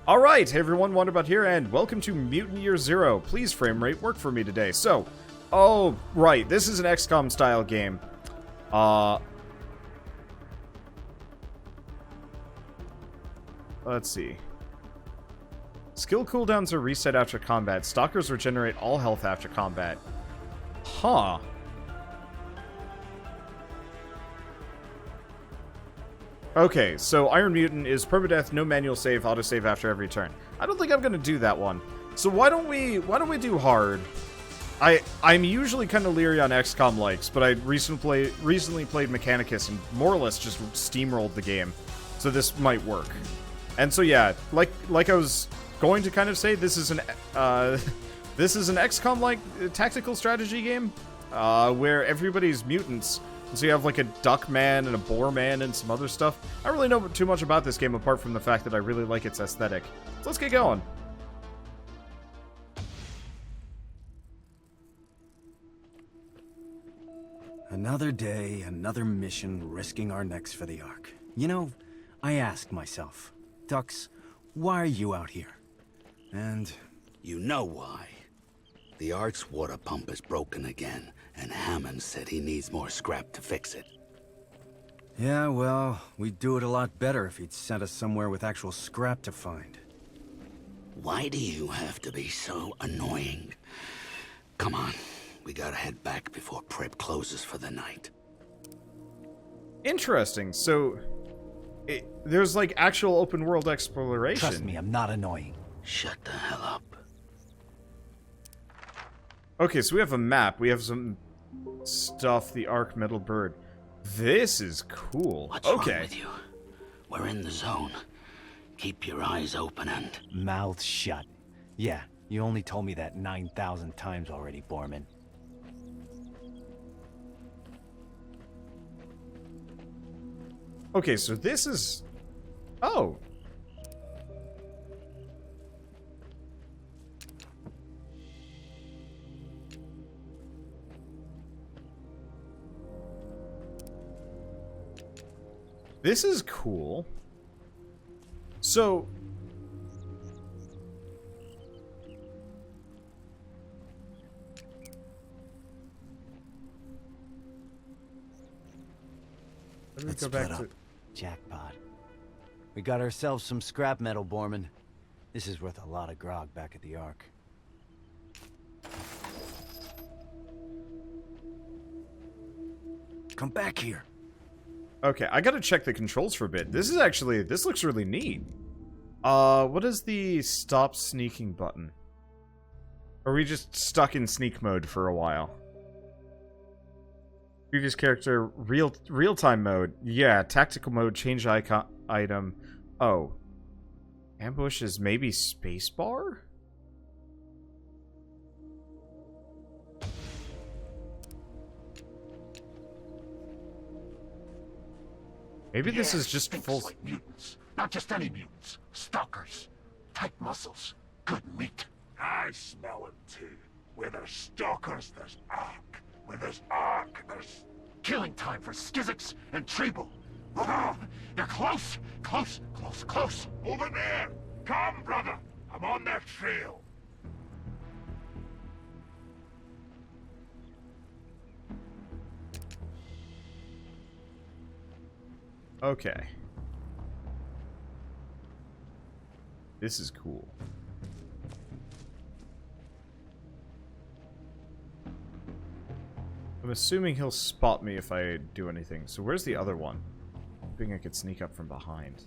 Alright, hey everyone, Wanderbot here, and welcome to Mutant Year Zero. Please, frame rate, work for me today. So, oh, right, this is an XCOM style game. Let's see. Skill cooldowns are reset after combat. Stalkers regenerate all health after combat. Huh. Okay, so Iron Mutant is permadeath, no manual save, autosave after every turn. I don't think I'm gonna do that one. So why don't we do hard? I'm usually kind of leery on XCOM likes, but I recently played Mechanicus and more or less just steamrolled the game. So this might work. And so yeah, like I was going to kind of say, this is an XCOM like tactical strategy game where everybody's mutants. So you have like a duck man and a boar man and some other stuff. I don't really know too much about this game apart from the fact that I really like its aesthetic. So let's get going. Another day, another mission, risking our necks for the Ark. You know, I ask myself, Dux, why are you out here? And... You know why. The Ark's water pump is broken again, and Hammond said he needs more scrap to fix it. yeah, well, we'd do it a lot better if he'd sent us somewhere with actual scrap to find. Why do you have to be so annoying? Come on, we gotta head back before prep closes for the night. Interesting. So there's like actual open world exploration. Trust me, I'm not annoying. Shut the hell up. Okay, so we have a map. We have some stuff. The Ark Metal Bird. This is cool. What's okay. wrong with you? We're in the zone. Keep your eyes open and... Mouth shut. Yeah, you only told me that 9,000 times already, Borman. Okay, so this is... Oh. This is cool. So... Let's go back split to... up. Jackpot. We got ourselves some scrap metal, Borman. This is worth a lot of grog back at the Ark. Come back here. Okay, I gotta check the controls for a bit. This is actually... This looks really neat. What is the stop sneaking button? Or are we just stuck in sneak mode for a while? Previous character, real-time mode. Yeah, tactical mode, change icon item. Oh. Ambush is maybe spacebar? Maybe this is just full... Like mutants. Not just any mutants. Stalkers. Tight muscles. Good meat. I smell them too. Where there's stalkers, there's Ark. Where there's Ark, there's killing time for Skizix and Treble. Oh, they're close. Close, close, close. Over there. Come, brother. I'm on their trail. Okay. This is cool. I'm assuming he'll spot me if I do anything. So where's the other one? Hoping I could sneak up from behind.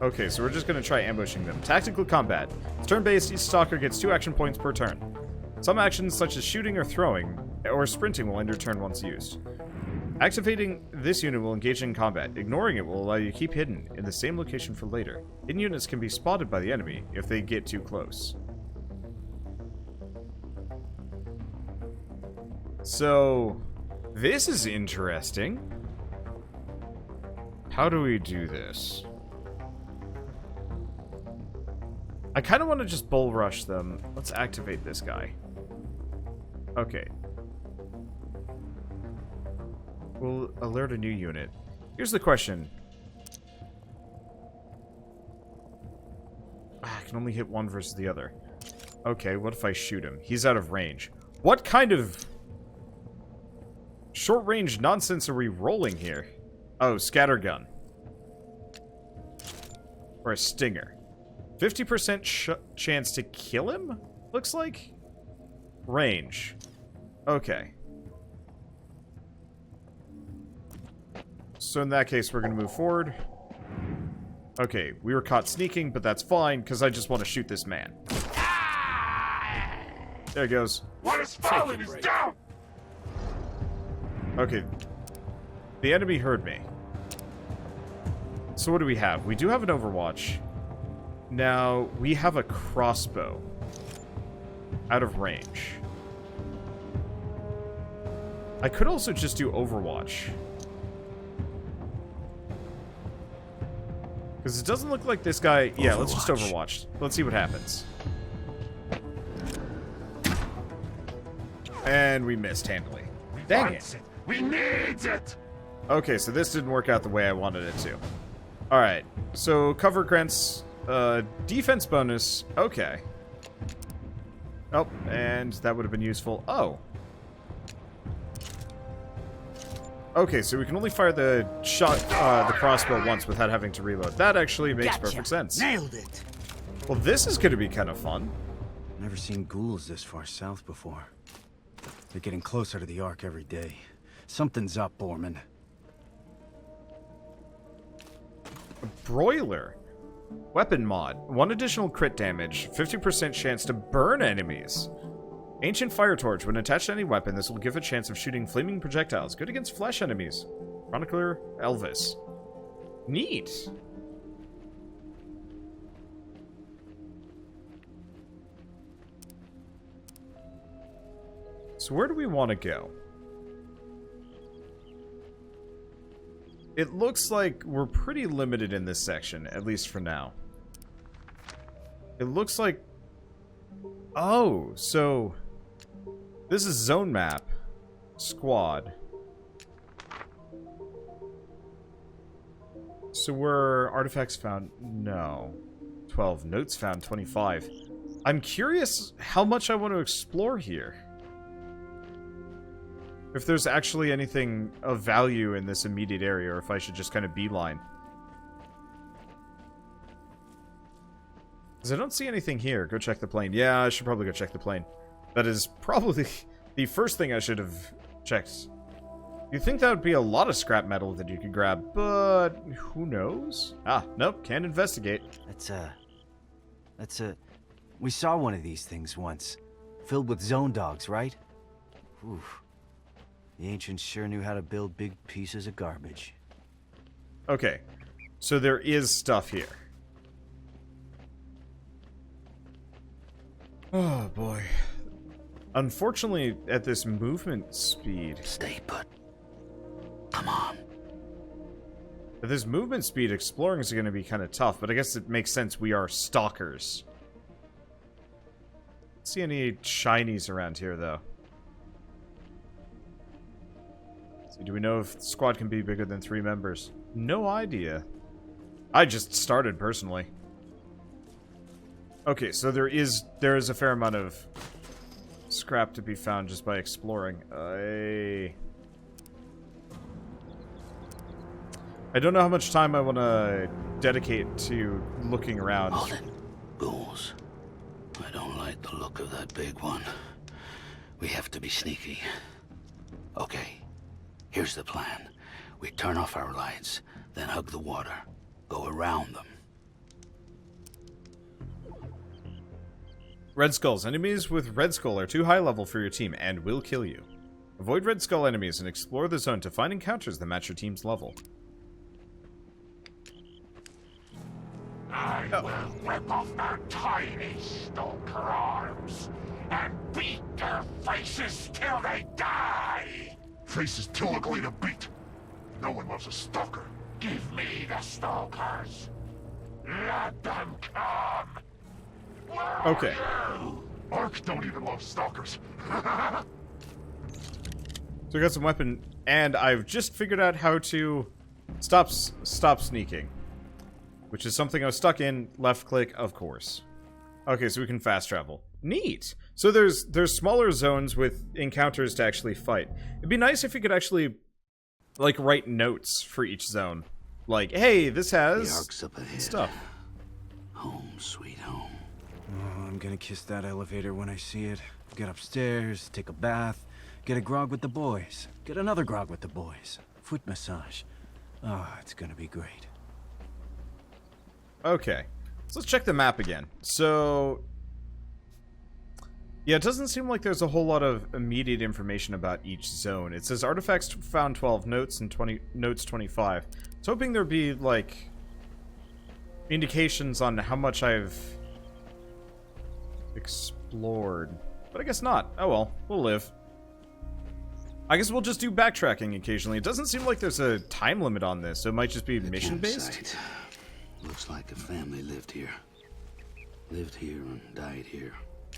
Okay, so we're just gonna try ambushing them. Tactical combat. Turn-based, each stalker gets 2 action points per turn. Some actions, such as shooting or throwing, or sprinting, will end your turn once used. Activating this unit will engage in combat. Ignoring it will allow you to keep hidden in the same location for later. Hidden units can be spotted by the enemy if they get too close. So, this is interesting. How do we do this? I kind of want to just bull rush them. Let's activate this guy. Okay. We'll alert a new unit. Here's the question. I can only hit one versus the other. Okay, what if I shoot him? He's out of range. What kind of short-range nonsense are we rolling here? Oh, scattergun. Or a stinger. 50% chance to kill him? Looks like? Range. Okay. So in that case, we're going to move forward. Okay, we were caught sneaking, but that's fine, because I just want to shoot this man. There he goes. What is falling is down! Okay. The enemy heard me. So what do we have? We do have an Overwatch. Now, we have a crossbow. Out of range. I could also just do Overwatch. Because it doesn't look like this guy... Yeah, let's just Overwatch. Let's see what happens. And we missed handily. Dang it. We need it! Okay, so this didn't work out the way I wanted it to. Alright, so cover grants defense bonus. Okay. Oh, and that would have been useful. Oh. Okay, so we can only fire the crossbow once without having to reload. That actually makes perfect sense. Nailed it. Well, this is going to be kind of fun. Never seen ghouls this far south before. They're getting closer to the Ark every day. Something's up, Borman. A broiler. Weapon mod. 1 additional crit damage. 50% chance to burn enemies. Ancient Fire Torch. When attached to any weapon, this will give a chance of shooting flaming projectiles. Good against flesh enemies. Chronicler Elvis. Neat. So where do we want to go? It looks like we're pretty limited in this section, at least for now. It looks like... Oh, so... This is zone map. Squad. So were artifacts found? No. 12. Notes found? 25. I'm curious how much I want to explore here. If there's actually anything of value in this immediate area, or if I should just kind of beeline. Because I don't see anything here. Go check the plane. Yeah, I should probably go check the plane. That is probably the first thing I should have checked. You'd think that would be a lot of scrap metal that you could grab, but who knows? Ah, nope, can't investigate. We saw one of these things once. Filled with zone dogs, right? Oof. The ancients sure knew how to build big pieces of garbage. Okay, so there is stuff here. Oh, boy. Unfortunately, at this movement speed... Stay put. Come on. At this movement speed, exploring is going to be kind of tough, but I guess it makes sense. We are stalkers. Don't see any shinies around here, though. See, do we know if the squad can be bigger than 3 members? No idea. I just started, personally. Okay, so there is a fair amount of scrap to be found just by exploring. I don't know how much time I want to dedicate to looking around. Hold it. Ghouls. I don't like the look of that big one. We have to be sneaky. Okay, here's the plan. We turn off our lights, then hug the water. Go around them. Red Skulls. Enemies with Red Skull are too high level for your team and will kill you. Avoid Red Skull enemies and explore the zone to find encounters that match your team's level. I will whip off their tiny stalker arms and beat their faces till they die! Faces too ugly to beat. No one loves a stalker. Give me the stalkers. Let them come. Okay. Ark don't even love stalkers. So we got some weapon And I've just figured out how to stop sneaking. Which is something I was stuck in. Left click, of course. Okay, so we can fast travel. Neat! So there's smaller zones with encounters to actually fight. It'd be nice if you could actually, like, write notes for each zone. Like, hey, this has The ark's up ahead. stuff. Home, sweet home. Oh, I'm gonna kiss that elevator when I see it. Get upstairs, take a bath, get a grog with the boys, get another grog with the boys, foot massage. Oh, it's gonna be great. Okay, so let's check the map again. So, yeah, it doesn't seem like there's a whole lot of immediate information about each zone. It says artifacts found 12, notes and 20 notes 25. I was hoping there'd be like indications on how much I've explored, but I guess not. Oh well, we'll live. I guess we'll just do backtracking occasionally. It doesn't seem like there's a time limit on this, so it might just be mission-based. Campsite. Looks like a family lived here. Lived here and died here.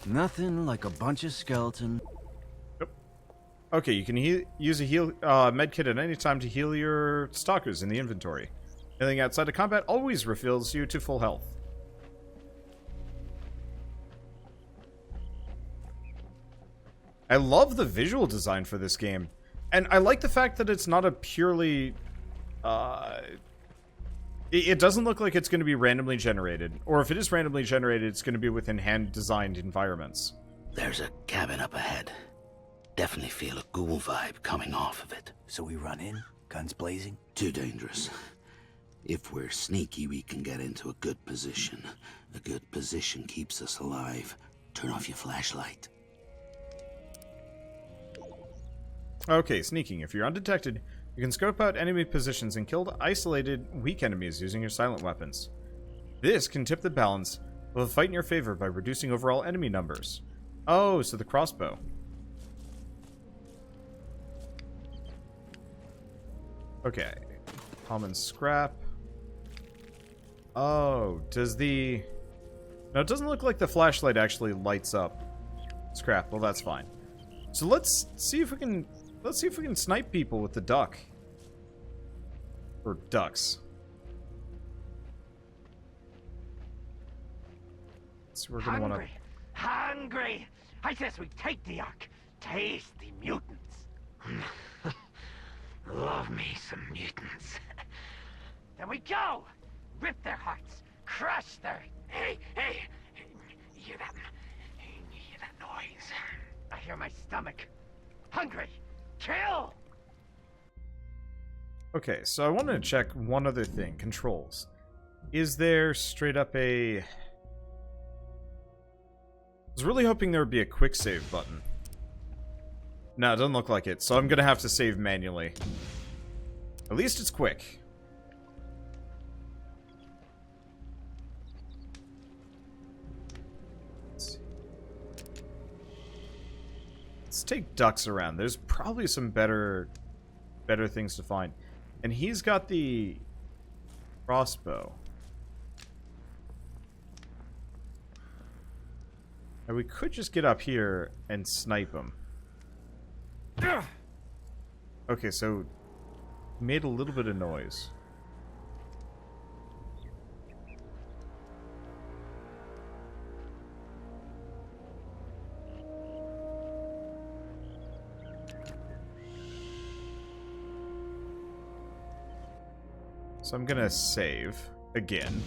Nothing like a bunch of skeletons. Okay, you can use a med kit at any time to heal your stalkers in the inventory. Anything outside of combat always refills you to full health. I love the visual design for this game. And I like the fact that it's not a purely... It doesn't look like it's going to be randomly generated. Or if it is randomly generated, it's going to be within hand-designed environments. There's a cabin up ahead. Definitely feel a ghoul vibe coming off of it. So we run in, guns blazing? Too dangerous. If we're sneaky, we can get into a good position. A good position keeps us alive. Turn off your flashlight. Okay, sneaking. If you're undetected, you can scope out enemy positions and kill isolated, weak enemies using your silent weapons. This can tip the balance of a fight in your favor by reducing overall enemy numbers. Oh, so the crossbow. Okay. Common scrap. Oh, does the... No, it doesn't look like the flashlight actually lights up. Scrap. Well, that's fine. So let's see if we can... Let's see if we can snipe people with the duck. Or ducks. So we're gonna wanna... Hungry! I says we take the ark. Taste the mutants. Love me some mutants. Then we go! Rip their hearts. Crush their... Hey! You hear that? You hear that noise? I hear my stomach. Hungry! Kill! Okay, so I wanted to check one other thing. Controls. Is there straight up a... I was really hoping there would be a quick save button. No, it doesn't look like it, so I'm gonna have to save manually. At least it's quick. Let's take ducks around. There's probably some better things to find. And he's got the crossbow. And we could just get up here and snipe him. Okay, so made a little bit of noise. So I'm gonna save again.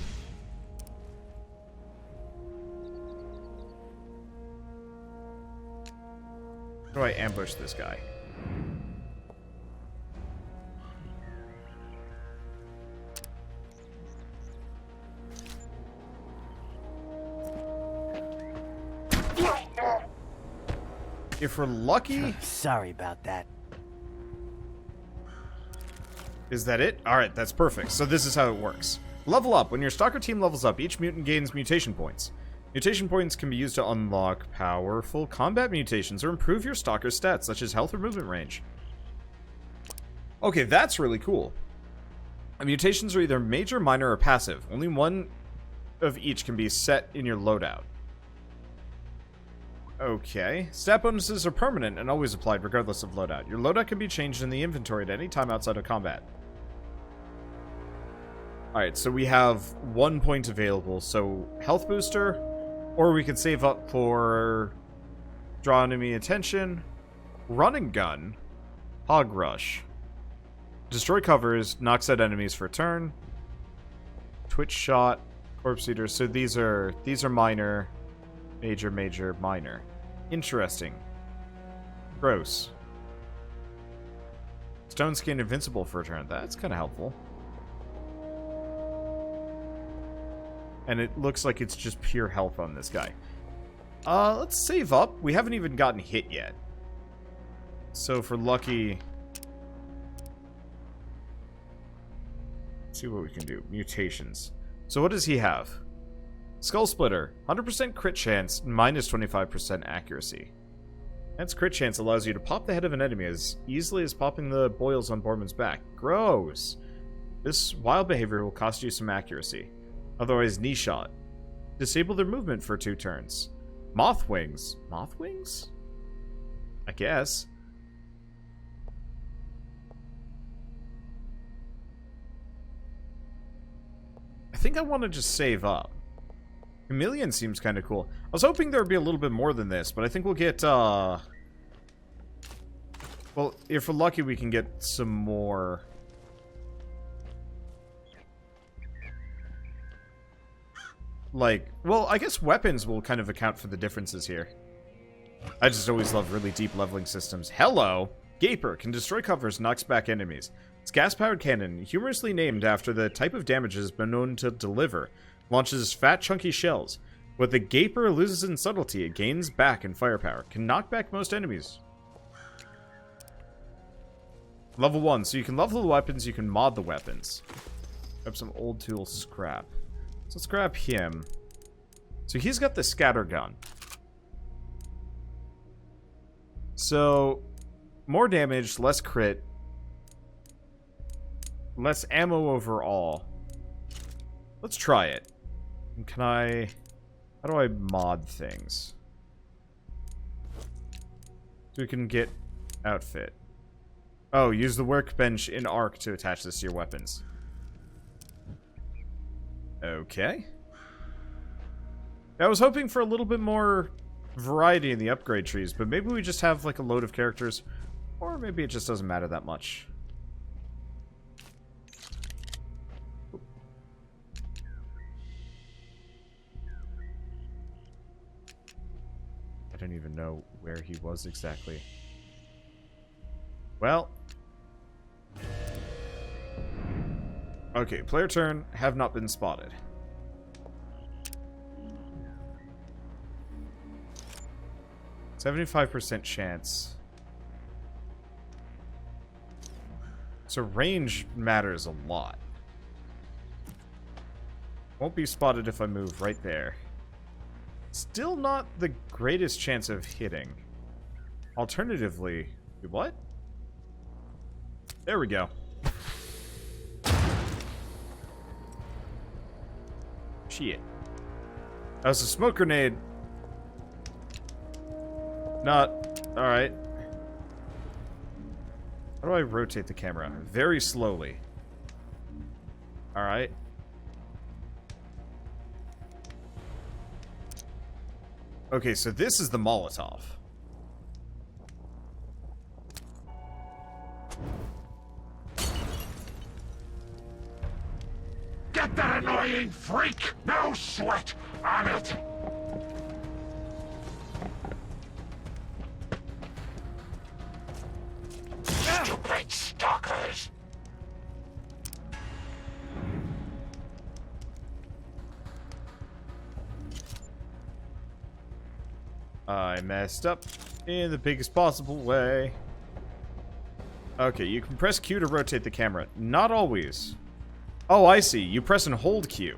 How do I ambush this guy? If we're lucky... Sorry about that. Is that it? Alright, that's perfect. So this is how it works. Level up. When your stalker team levels up, each mutant gains mutation points. Mutation points can be used to unlock powerful combat mutations or improve your stalker's stats, such as health or movement range. Okay, that's really cool. Mutations are either major, minor, or passive. Only one of each can be set in your loadout. Okay. Stat bonuses are permanent and always applied regardless of loadout. Your loadout can be changed in the inventory at any time outside of combat. Alright, so we have 1 point available. So, health booster, or we could save up for draw enemy attention, run and gun, hog rush, destroy covers, knocks out enemies for a turn, twitch shot, corpse eater. So these are minor, major, major, minor. Interesting. Gross. Stone skin invincible for a turn. That's kind of helpful. And it looks like it's just pure health on this guy. Let's save up. We haven't even gotten hit yet. So for lucky... Let's see what we can do. Mutations. So what does he have? Skull Splitter. 100% crit chance, minus 25% accuracy. That's crit chance allows you to pop the head of an enemy as easily as popping the boils on Borman's back. Gross! This wild behavior will cost you some accuracy. Otherwise, knee shot. Disable their movement for 2 turns. Moth wings. Moth wings? I guess. I think I want to just save up. Chameleon seems kind of cool. I was hoping there would be a little bit more than this, but I think we'll get, well, if we're lucky, we can get some more. Like, well, I guess weapons will kind of account for the differences here. I just always love really deep leveling systems. Hello! Gaper can destroy covers, knocks back enemies. It's gas-powered cannon, humorously named after the type of damage it has been known to deliver. Launches fat, chunky shells. What the Gaper loses in subtlety, it gains back in firepower. Can knock back most enemies. Level 1, so you can level the weapons, you can mod the weapons. Grab some old tool scrap. So let's grab him. So he's got the scatter gun. So, more damage, less crit. Less ammo overall. Let's try it. And can I... How do I mod things? So we can get outfit. Oh, use the workbench in Arc to attach this to your weapons. Okay. I was hoping for a little bit more variety in the upgrade trees, but maybe we just have like a load of characters, or maybe it just doesn't matter that much. I don't even know where he was exactly. Well. Okay, player turn, have not been spotted. %75% chance. So range matters a lot. Won't be spotted if I move right there. Still not the greatest chance of hitting. Alternatively, what? There we go. Shit. That was a smoke grenade. Not... Alright. How do I rotate the camera? Very slowly. Alright. Okay, so this is the Molotov. Get that annoying freak! No sweat on it! Stupid stalkers! I messed up in the biggest possible way. Okay, you can press Q to rotate the camera. Not always. Oh, I see. You press and hold Q.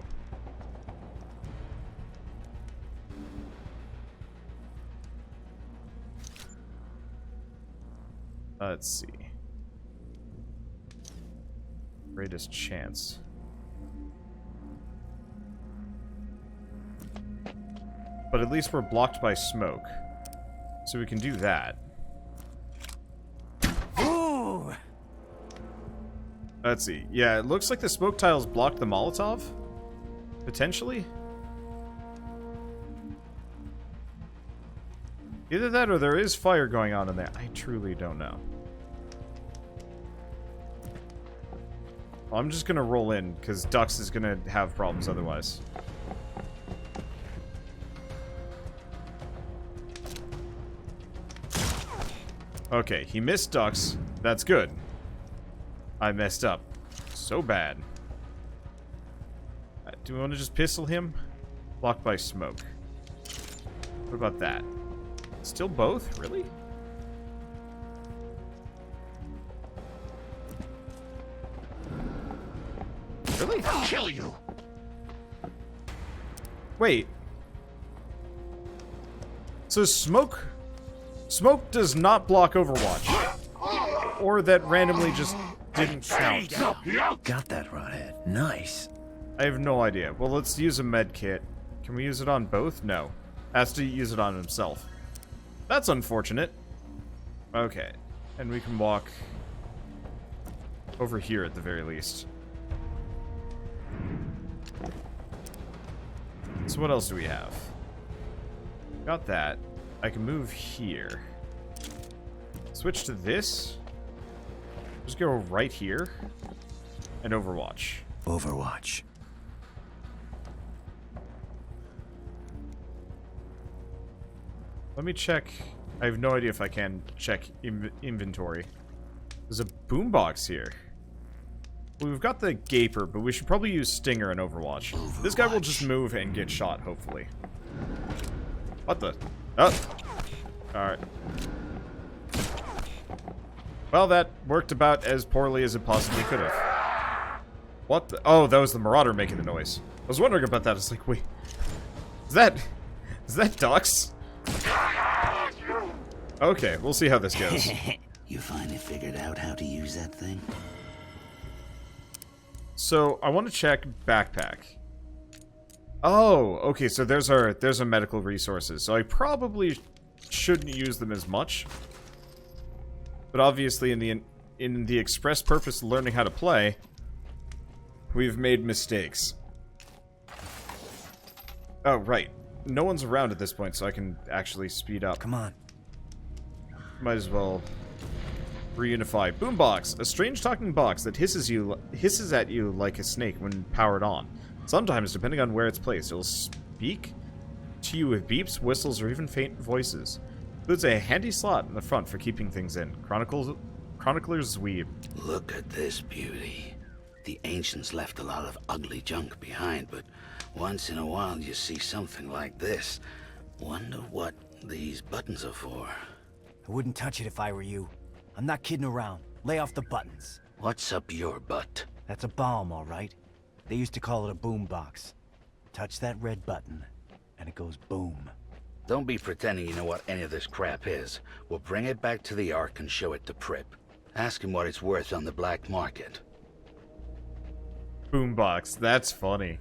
Let's see. Greatest chance. But at least we're blocked by smoke. So we can do that. Ooh! Let's see. Yeah, it looks like the smoke tiles blocked the Molotov. Potentially. Either that or there is fire going on in there. I truly don't know. Well, I'm just gonna roll in, because Dux is gonna have problems otherwise. Okay, he missed Dux. That's good. I messed up. So bad. Do we want to just pistol him? Blocked by smoke. What about that? Still both? Really? Really? I'll kill you! Wait. So smoke does not block Overwatch. Or that randomly just didn't count. Got that, Rodhead. Nice. I have no idea. Well, let's use a med kit. Can we use it on both? No. Has to use it on himself. That's unfortunate. Okay. And we can walk over here at the very least. So what else do we have? Got that. I can move here. Switch to this. Just go right here. And Overwatch. Overwatch. Let me check. I have no idea if I can check inventory. There's a boombox here. Well, we've got the Gaper, but we should probably use Stinger and Overwatch. This guy will just move and get shot, hopefully. What the? Oh! Alright. Well, that worked about as poorly as it possibly could have. What the? Oh, that was the Marauder making the noise. I was wondering about that. I was like, wait. Is that Dux? Okay, we'll see how this goes. You finally figured out how to use that thing? So, I want to check backpack. Oh, okay, so there's our medical resources. So I probably shouldn't use them as much. But obviously in the express purpose of learning how to play, we've made mistakes. Oh, right. No one's around at this point, so I can actually speed up. Come on. Might as well reunify. Boombox, a strange talking box that hisses at you like a snake when powered on. Sometimes, depending on where it's placed, it'll speak to you with beeps, whistles, or even faint voices. Includes a handy slot in the front for keeping things in. Chronicler's Weave. Look at this beauty. The ancients left a lot of ugly junk behind, but once in a while you see something like this. Wonder what these buttons are for. I wouldn't touch it if I were you. I'm not kidding around. Lay off the buttons. What's up your butt? That's a bomb, all right. They used to call it a boom box. Touch that red button, and it goes boom. Don't be pretending you know what any of this crap is. We'll bring it back to the Ark and show it to Prip. Ask him what it's worth on the black market. Boombox, that's funny.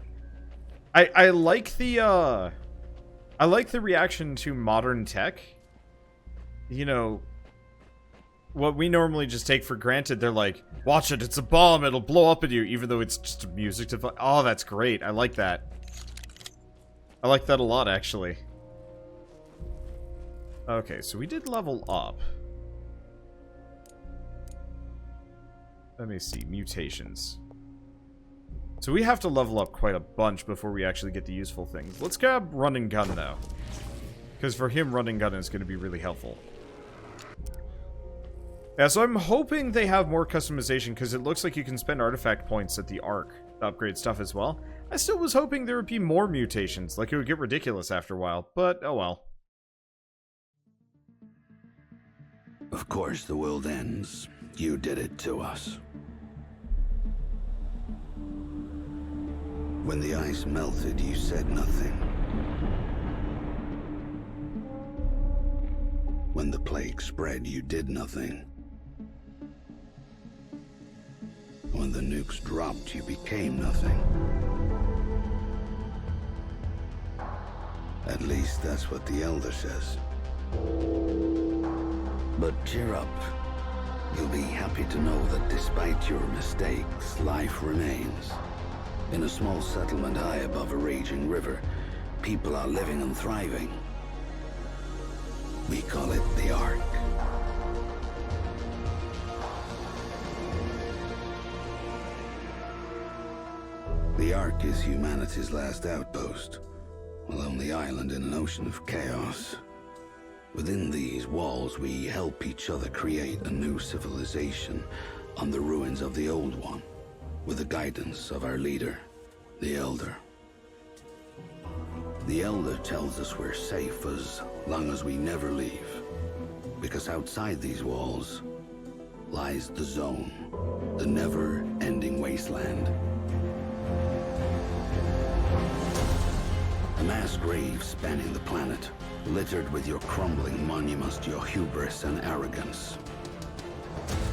I like the reaction to modern tech. You know, what we normally just take for granted, they're like, watch it, it's a bomb, it'll blow up at you, even though it's just a music device. Oh, that's great. I like that. I like that a lot, actually. Okay, so we did level up. Let me see, mutations. So we have to level up quite a bunch before we actually get the useful things. Let's grab run and gun, though. Because for him, run and gun is going to be really helpful. Yeah, so I'm hoping they have more customization, because it looks like you can spend artifact points at the Ark to upgrade stuff as well. I still was hoping there would be more mutations, like it would get ridiculous after a while, but oh well. Of course the world ends. You did it to us. When the ice melted, you said nothing. When the plague spread, you did nothing. When the nukes dropped, you became nothing. At least that's what the Elder says. But cheer up. You'll be happy to know that despite your mistakes, life remains. In a small settlement high above a raging river, people are living and thriving. We call it the Ark. The Ark is humanity's last outpost, a lonely island in an ocean of chaos. Within these walls, we help each other create a new civilization on the ruins of the old one, with the guidance of our leader, the Elder. The Elder tells us we're safe as long as we never leave, because outside these walls lies the Zone, the never-ending wasteland. A mass grave spanning the planet, littered with your crumbling monuments to your hubris and arrogance.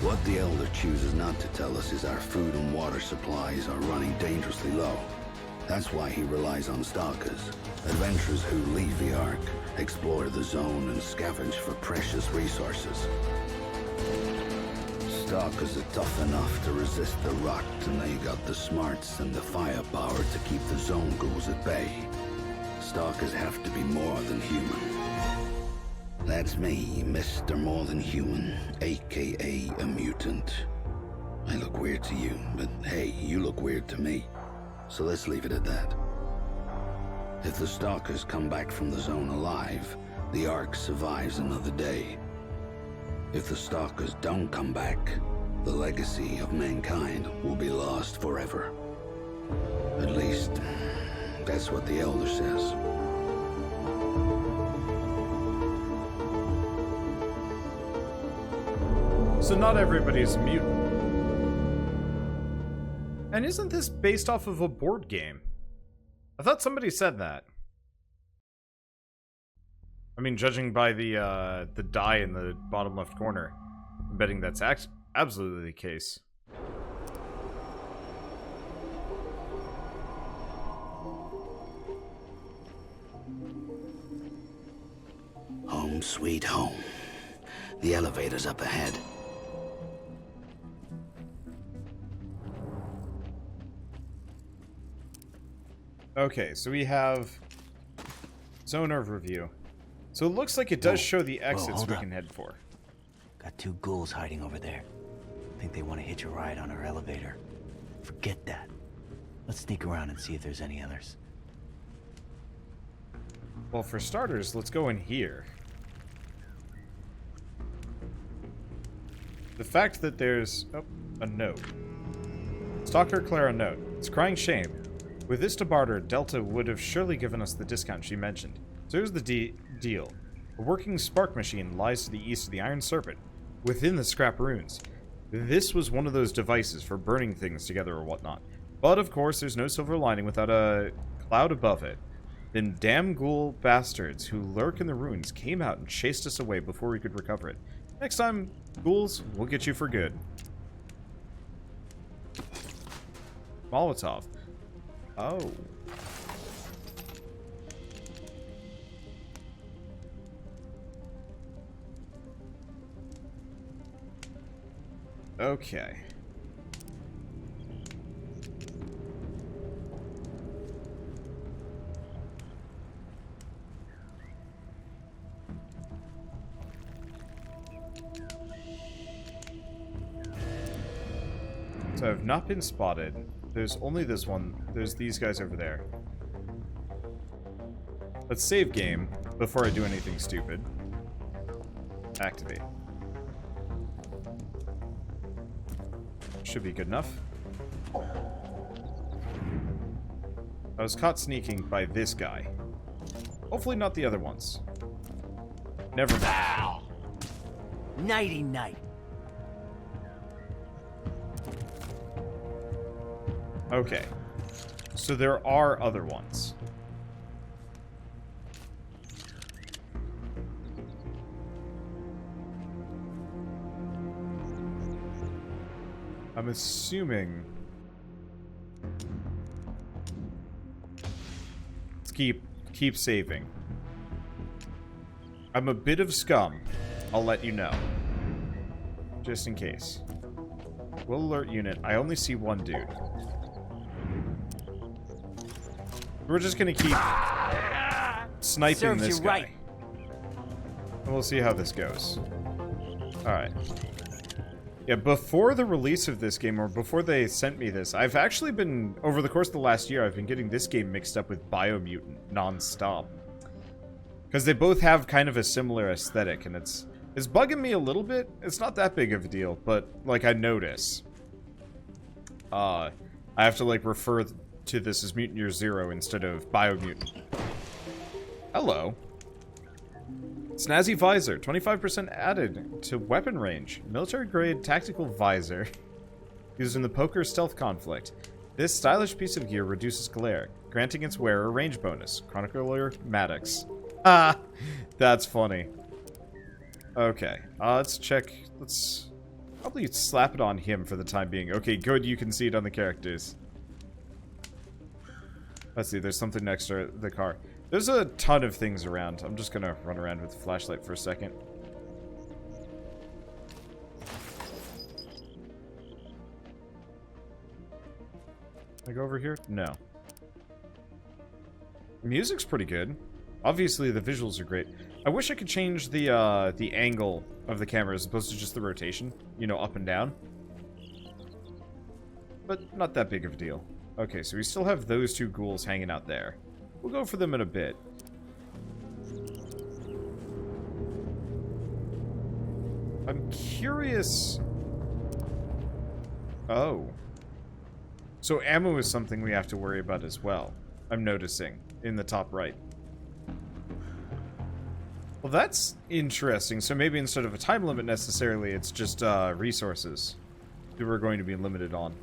What the Elder chooses not to tell us is our food and water supplies are running dangerously low. That's why he relies on stalkers, adventurers who leave the Ark, explore the Zone, and scavenge for precious resources. Stalkers are tough enough to resist the rot, and they got the smarts and the firepower to keep the Zone ghouls at bay. Stalkers have to be more than human. That's me, Mr. More Than Human, aka a mutant. I look weird to you, but hey, you look weird to me. So let's leave it at that. If the Stalkers come back from the Zone alive, the Ark survives another day. If the Stalkers don't come back, the legacy of mankind will be lost forever. At least, that's what the Elder says. So not everybody's a mutant. And isn't this based off of a board game? I thought somebody said that. I mean, judging by the die in the bottom left corner, I'm betting that's absolutely the case. Home sweet home. The elevator's up ahead. Okay, so we have zone overview. So it looks like it does show the exits hold we up. can head for. Got two ghouls hiding over there. Think they want to hitch a ride on our elevator. Forget that. Let's sneak around and see if there's any others. Well, for starters, let's go in here. The fact that there's a note. Stalker Clara note. It's crying shame. With this to barter, Delta would have surely given us the discount she mentioned. So here's the deal. A working spark machine lies to the east of the Iron Serpent, within the scrap ruins. This was one of those devices for burning things together or whatnot. But of course, there's no silver lining without a cloud above it. Then damn ghoul bastards who lurk in the ruins came out and chased us away before we could recover it. Next time, ghouls, we'll get you for good. Molotov. Oh. Okay. So I've not been spotted. There's only this one. There's these guys over there. Let's save game before I do anything stupid. Activate. Should be good enough. I was caught sneaking by this guy. Hopefully not the other ones. Never mind. Nighty night. Okay. So there are other ones. I'm assuming... Let's keep saving. I'm a bit of scum. I'll let you know. Just in case. Will alert unit. I only see one dude. We're just gonna keep sniping Serves this you guy. right. And we'll see how this goes. Alright. Yeah, before the release of this game, or before they sent me this, I've actually been, over the course of the last year, I've been getting this game mixed up with Biomutant non-stop. Because they both have kind of a similar aesthetic, and it's bugging me a little bit. It's not that big of a deal, but, like, I notice. I have to, like, refer to this as Mutant Year Zero instead of Biomutant. Hello. Snazzy visor, 25% added to weapon range. Military-grade tactical visor used in the poker stealth conflict. This stylish piece of gear reduces glare, granting its wearer range bonus. Chronicler Maddox. Ah, that's funny. Okay, let's check. Let's probably slap it on him for the time being. Okay, good, you can see it on the characters. Let's see, there's something next to the car. There's a ton of things around. I'm just gonna run around with the flashlight for a second. Can I go over here? No. The music's pretty good. Obviously, the visuals are great. I wish I could change the angle of the camera as opposed to just the rotation. You know, up and down. But not that big of a deal. Okay, so we still have those two ghouls hanging out there. We'll go for them in a bit. I'm curious... Oh. So ammo is something we have to worry about as well. I'm noticing in the top right. Well, that's interesting. So maybe instead of a time limit necessarily, it's just resources that we're going to be limited on.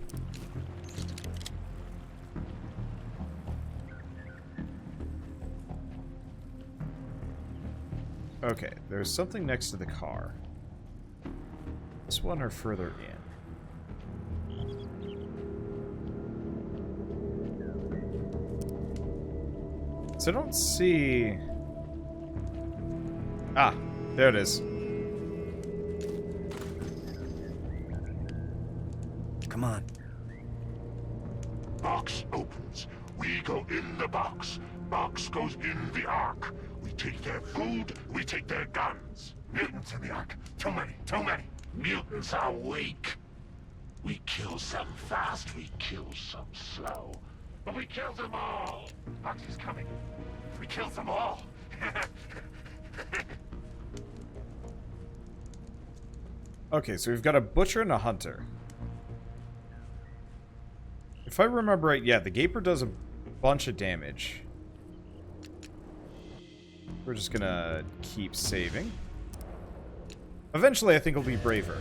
Okay, there's something next to the car. This one or further in? So I don't see... Ah, there it is. Come on. Box opens. We go in the box. Box goes in the Ark. We take their food, we take their guns. Mutants in the Ark. Too many, too many. Mutants are weak. We kill some fast, we kill some slow. But we kill them all. Box is coming. We kill them all. Okay, so we've got a butcher and a hunter. If I remember right, yeah, the Gaper does a bunch of damage. We're just gonna keep saving. Eventually, I think he'll be braver.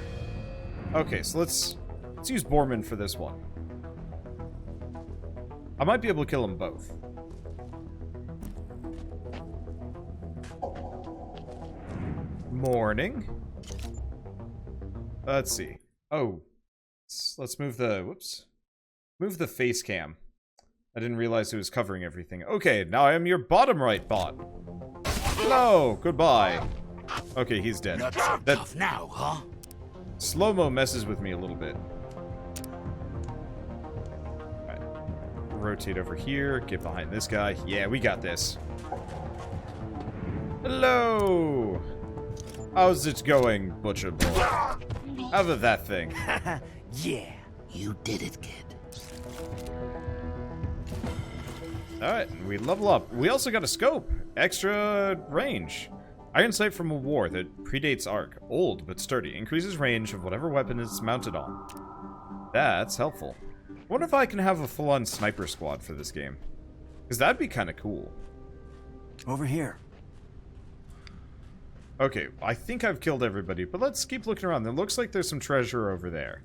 Okay, so let's use Borman for this one. I might be able to kill them both. Morning. Let's see. Oh, let's move the whoops. Move the face cam. I didn't realize it was covering everything. Okay, now I am your bottom right bot. Hello, goodbye. Okay, he's dead. Not so tough now, huh? Slow-mo messes with me a little bit. Alright. Rotate over here, get behind this guy. Yeah, we got this. Hello! How's it going, Butcher Boy? How about that thing? Yeah. You did it, kid. Alright, we level up. We also got a scope. Extra range. Iron sight from a war that predates Ark. Old but sturdy. Increases range of whatever weapon it's mounted on. That's helpful. I wonder if I can have a full-on sniper squad for this game. Because that'd be kind of cool. Over here. Okay, I think I've killed everybody, but let's keep looking around. There looks like there's some treasure over there.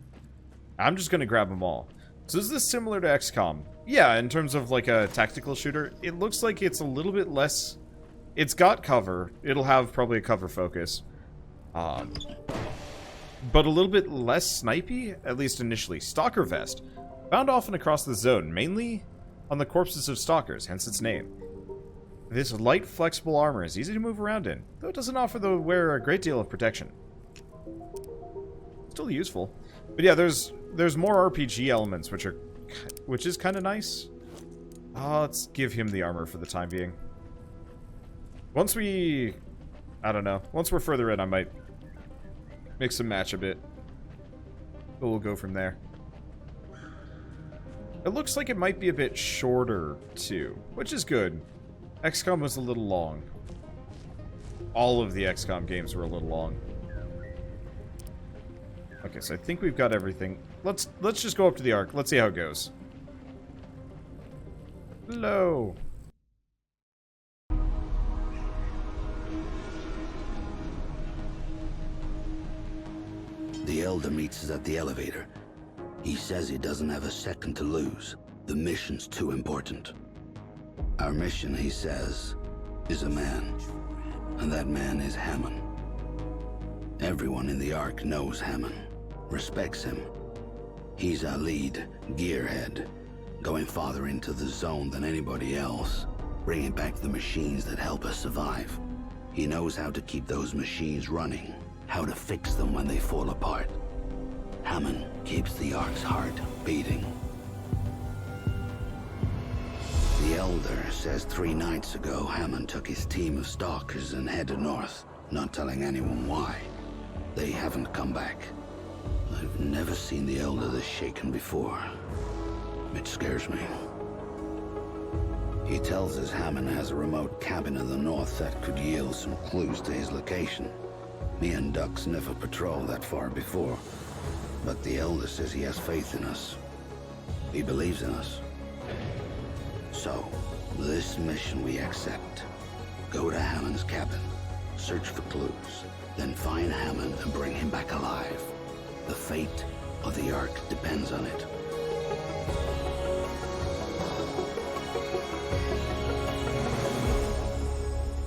I'm just going to grab them all. So is this similar to XCOM? Yeah, in terms of like a tactical shooter, it looks like it's a little bit less... It's got cover. It'll have probably a cover focus. But a little bit less snipey, at least initially. Stalker vest. Found often across the zone, mainly on the corpses of stalkers, hence its name. This light, flexible armor is easy to move around in, though it doesn't offer the wearer a great deal of protection. Still useful. But yeah, there's more RPG elements, which is kind of nice. Let's give him the armor for the time being. Once we're further in, I might mix and match a bit. But we'll go from there. It looks like it might be a bit shorter, too, which is good. XCOM was a little long. All of the XCOM games were a little long. Okay, so I think we've got everything. Let's just go up to the Ark. Let's see how it goes. Hello. The Elder meets us at the elevator. He says he doesn't have a second to lose. The mission's too important. Our mission, he says, is a man. And that man is Hammond. Everyone in the Ark knows Hammond, respects him. He's our lead, gearhead, going farther into the zone than anybody else, bringing back the machines that help us survive. He knows how to keep those machines running, how to fix them when they fall apart. Hammond keeps the Ark's heart beating. The Elder says 3 nights ago, Hammond took his team of stalkers and headed north, not telling anyone why. They haven't come back. I've never seen the Elder this shaken before. It scares me. He tells us Hammond has a remote cabin in the north that could yield some clues to his location. Me and Ducks never patrolled that far before. But the Elder says he has faith in us. He believes in us. So, this mission we accept. Go to Hammond's cabin, search for clues, then find Hammond and bring him back alive. The fate of the Ark depends on it.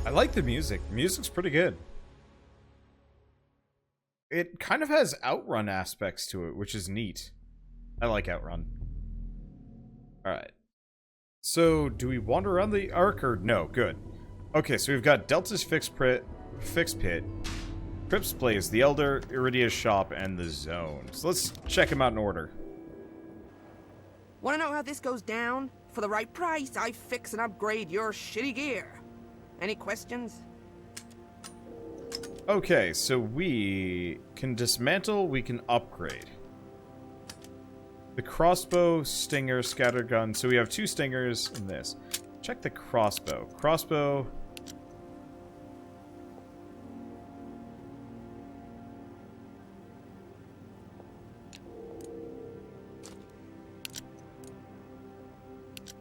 I like the music. The music's pretty good. It kind of has Outrun aspects to it, which is neat. I like Outrun. Alright. So, do we wander around the Ark or no? Good. Okay, so we've got Delta's Fixed Pit, Crips Blaze, the Elder, Iridia's Shop, and the Zone. So let's check them out in order. Want to know how this goes down? For the right price, I fix and upgrade your shitty gear. Any questions? Okay, so we can dismantle, we can upgrade. The crossbow, stinger, scattergun. So we have 2 stingers and this. Check the crossbow. Crossbow.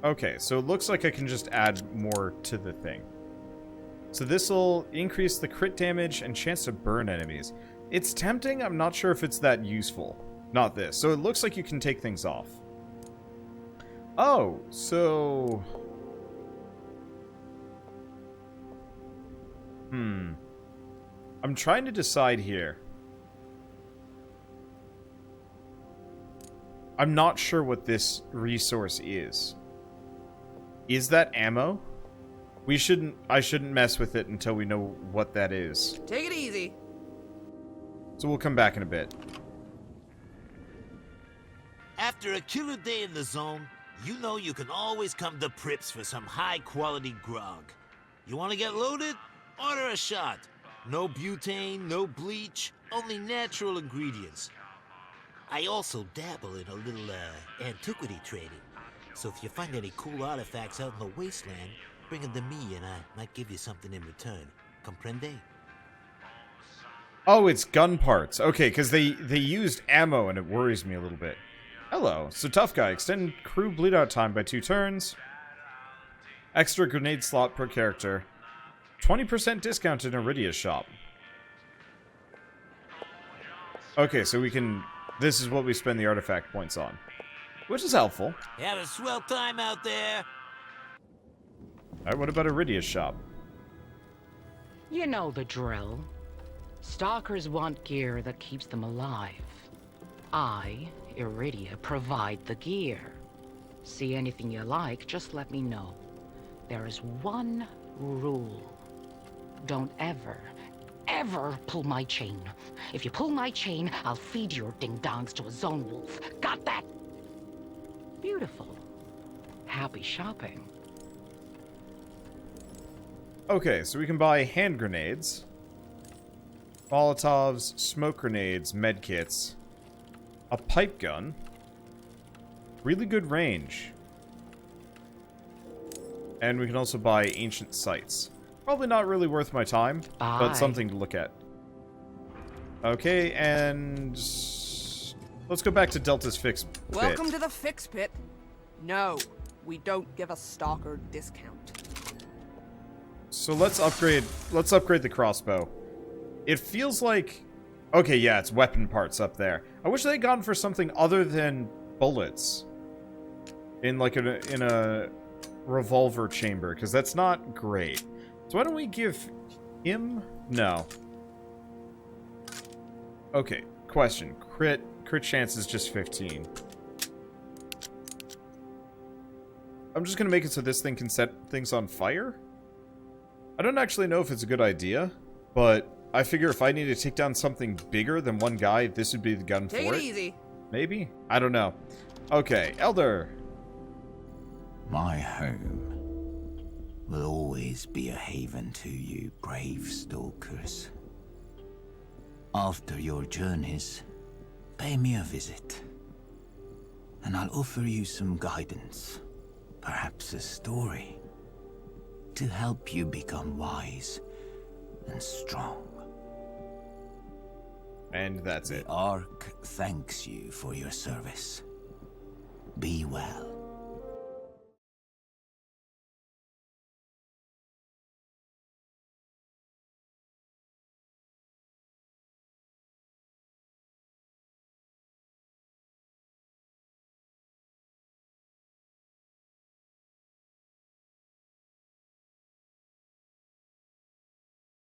Okay, so it looks like I can just add more to the thing. So this will increase the crit damage and chance to burn enemies. It's tempting, I'm not sure if it's that useful. Not this. So it looks like you can take things off. Oh, so... I'm trying to decide here. I'm not sure what this resource is. Is that ammo? I shouldn't mess with it until we know what that is. Take it easy. So we'll come back in a bit. After a killer day in the zone, you know you can always come to Prips for some high-quality grog. You want to get loaded? Order a shot. No butane, no bleach, only natural ingredients. I also dabble in a little, antiquity trading. So if you find any cool artifacts out in the wasteland, bring them to me and I might give you something in return. Comprende? Oh, it's gun parts. Okay, because they used ammo and it worries me a little bit. Hello. So Tough Guy. Extend crew bleed out time by 2 turns. Extra grenade slot per character. 20% discount in Iridia's shop. Okay, so we can... This is what we spend the artifact points on. Which is helpful. Have a swell time out there. Alright, what about Iridia's shop? You know the drill. Stalkers want gear that keeps them alive. I, Iridia, provide the gear. See anything you like, just let me know. There is one rule. Don't ever pull my chain. If you pull my chain, I'll feed your ding-dongs to a zone wolf. Got that? Beautiful. Happy shopping. Okay, so we can buy hand grenades, Molotovs, smoke grenades, medkits, a pipe gun, really good range, and we can also buy ancient sites. Probably not really worth my time, but something to look at. Okay, and let's go back to Delta's fix pit. Welcome to the fix pit. No, we don't give a stalker discount. So let's upgrade the crossbow. It feels like, okay, yeah, it's weapon parts up there. I wish they had gone for something other than bullets in like in a revolver chamber, because that's not great. So why don't we give him? No. Okay, question. Crit chance is just 15. I'm just gonna make it so this thing can set things on fire? I don't actually know if it's a good idea, but I figure if I need to take down something bigger than one guy, this would be the gun for it. Take it easy. Maybe? I don't know. Okay, Elder. My home will always be a haven to you, brave stalkers. After your journeys, pay me a visit, and I'll offer you some guidance, perhaps a story, to help you become wise and strong. And that's it. The Ark thanks you for your service. Be well.